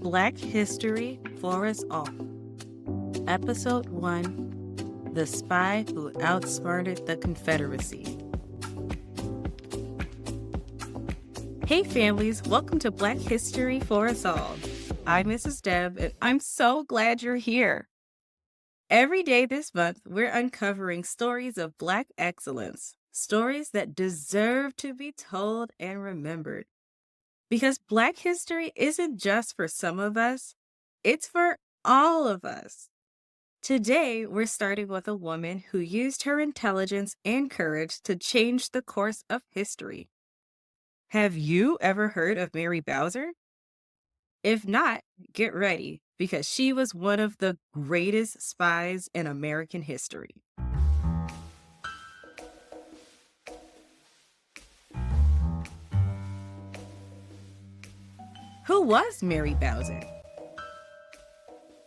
Black History for Us All. Episode 1, The Spy Who Outsmarted the Confederacy. Hey families, welcome to Black History for Us All. I'm Mrs. Deb, and I'm so glad you're here. Every day this month, we're uncovering stories of Black excellence, stories that deserve to be told and remembered. Because Black history isn't just for some of us, it's for all of us. Today, we're starting with a woman who used her intelligence and courage to change the course of history. Have you ever heard of Mary Bowser? If not, get ready, because she was one of the greatest spies in American history. Who was Mary Bowser?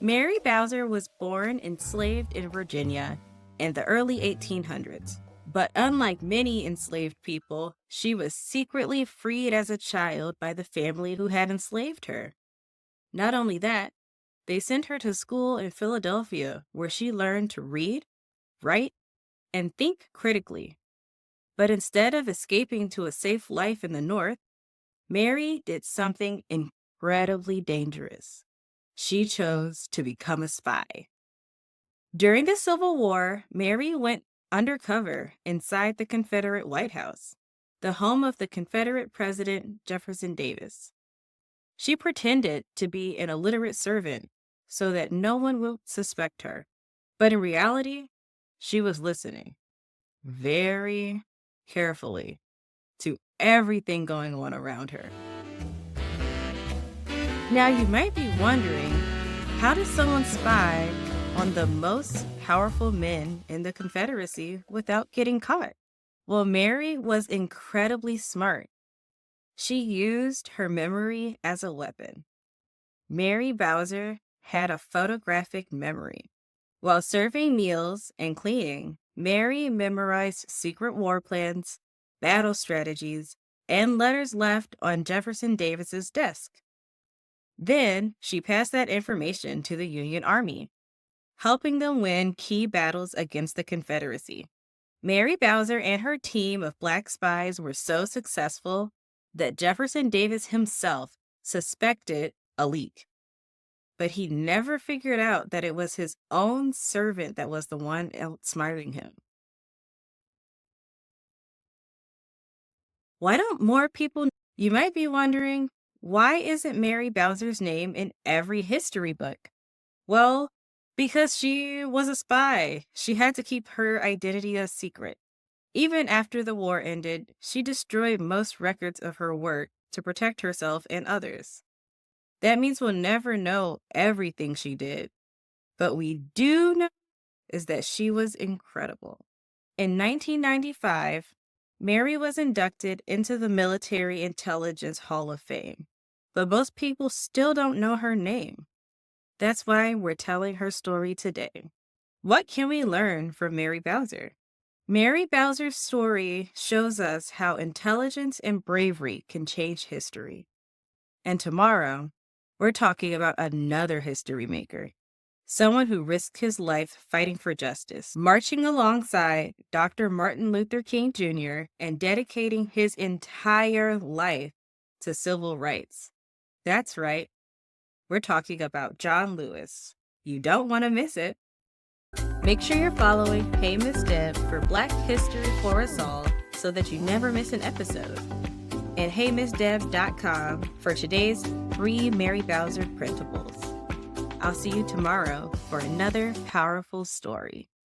Mary Bowser was born enslaved in Virginia in the early 1800s. But unlike many enslaved people, she was secretly freed as a child by the family who had enslaved her. Not only that, they sent her to school in Philadelphia, where she learned to read, write, and think critically. But instead of escaping to a safe life in the North, Mary did something incredibly dangerous. She chose to become a spy. During the Civil War, Mary went undercover inside the Confederate White House, the home of the Confederate President Jefferson Davis. She pretended to be an illiterate servant so that no one would suspect her. But in reality, she was listening very carefully to everything going on around her. Now you might be wondering, how does someone spy on the most powerful men in the Confederacy without getting caught? Well, Mary was incredibly smart. She used her memory as a weapon. Mary Bowser had a photographic memory. While serving meals and cleaning, Mary memorized secret war plans, battle strategies, and letters left on Jefferson Davis's desk. Then she passed that information to the Union Army, helping them win key battles against the Confederacy. Mary Bowser and her team of Black spies were so successful that Jefferson Davis himself suspected a leak. But he never figured out that it was his own servant that was the one outsmarting him. Why don't more people? You might be wondering, why isn't Mary Bowser's name in every history book? Well, because she was a spy. She had to keep her identity a secret. Even after the war ended, she destroyed most records of her work to protect herself and others. That means we'll never know everything she did. But we do know is that she was incredible. In 1995, Mary was inducted into the Military Intelligence Hall of Fame. But most people still don't know her name. That's why we're telling her story today. What can we learn from Mary Bowser? Mary Bowser's story shows us how intelligence and bravery can change history. And tomorrow, we're talking about another history maker, someone who risked his life fighting for justice, marching alongside Dr. Martin Luther King Jr. and dedicating his entire life to civil rights. That's right. We're talking about John Lewis. You don't want to miss it. Make sure you're following Hey Miss Deb for Black History for Us All so that you never miss an episode. And heymissdeb.com for today's free Mary Bowser printables. I'll see you tomorrow for another powerful story.